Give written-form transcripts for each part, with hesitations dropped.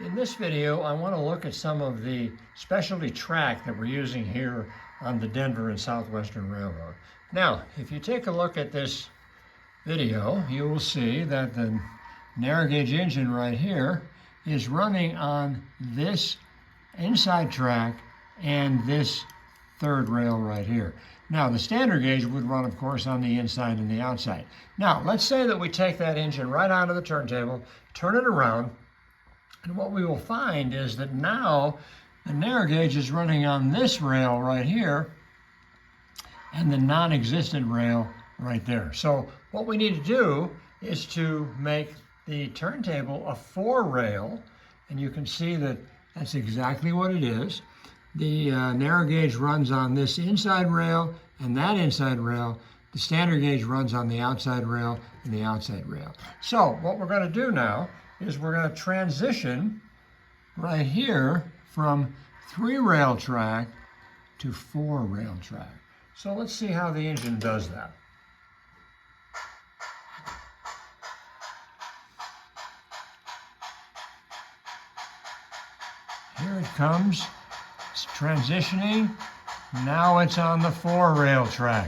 In this video, I want to look at some of the specialty track that we're using here on the Denver and Southwestern Railroad. Now, if you take a look at this video, you will see that the narrow gauge engine right here is running on this inside track and this third rail right here. Now, the standard gauge would run, of course, on the inside and the outside. Now, let's say that we take that engine right onto the turntable, turn it around, and what we will find is that now the narrow gauge is running on this rail right here and the non-existent rail right there. So what we need to do is to make the turntable a 4-rail, and you can see that that's exactly what it is. The narrow gauge runs on this inside rail and that inside rail. The standard gauge runs on the outside rail and the outside rail. So what we're going to do now is we're going to transition right here from 3-rail track to 4-rail track. So let's see how the engine does that. Here it comes. It's transitioning. Now it's on the 4-rail track.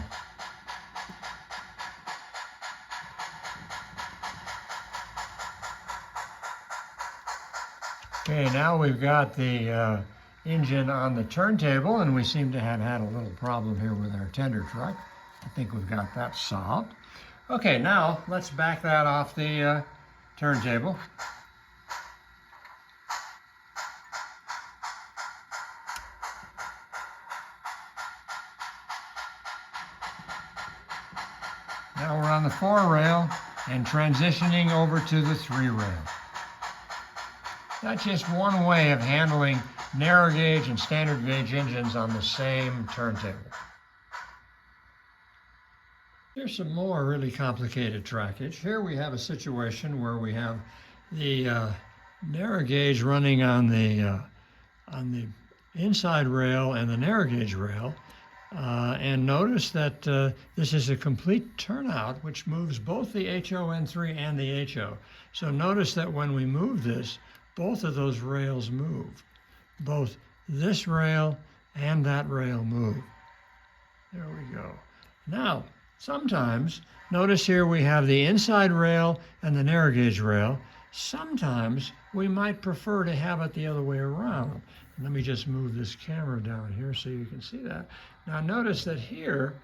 Okay, now we've got the engine on the turntable, and we seem to have had a little problem here with our tender truck. I think we've got that solved. Okay, now let's back that off the turntable. Now we're on the 4-rail and transitioning over to the 3-rail. That's just one way of handling narrow gauge and standard gauge engines on the same turntable. Here's some more really complicated trackage. Here we have a situation where we have the narrow gauge running on the inside rail and the narrow gauge rail. And notice that this is a complete turnout, which moves both the HO&3 and the HO. So notice that when we move this, both of those rails move. Both this rail and that rail move. There we go. Now, sometimes, notice here we have the inside rail and the narrow gauge rail. Sometimes we might prefer to have it the other way around. Let me just move this camera down here so you can see that. Now notice that here,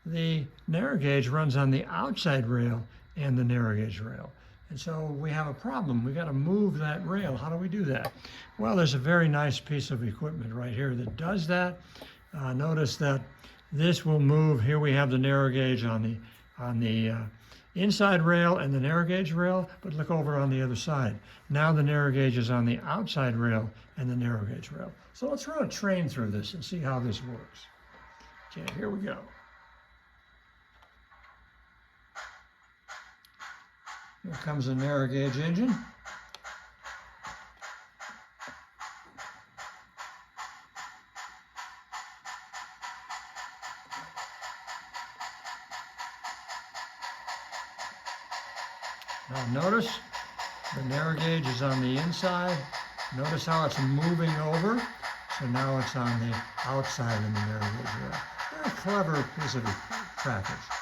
the narrow gauge runs on the outside rail and the narrow gauge rail. And so we have a problem. We've got to move that rail. How do we do that? Well, there's a very nice piece of equipment right here that does that. Notice that this will move. Here we have the narrow gauge on the inside rail and the narrow gauge rail, but look over on the other side. Now the narrow gauge is on the outside rail and the narrow gauge rail. So let's run a train through this and see how this works. Okay, here we go. Here comes a narrow gauge engine. Now notice the narrow gauge is on the inside. Notice how it's moving over. So now it's on the outside of the narrow gauge rail. Very clever piece of trackage.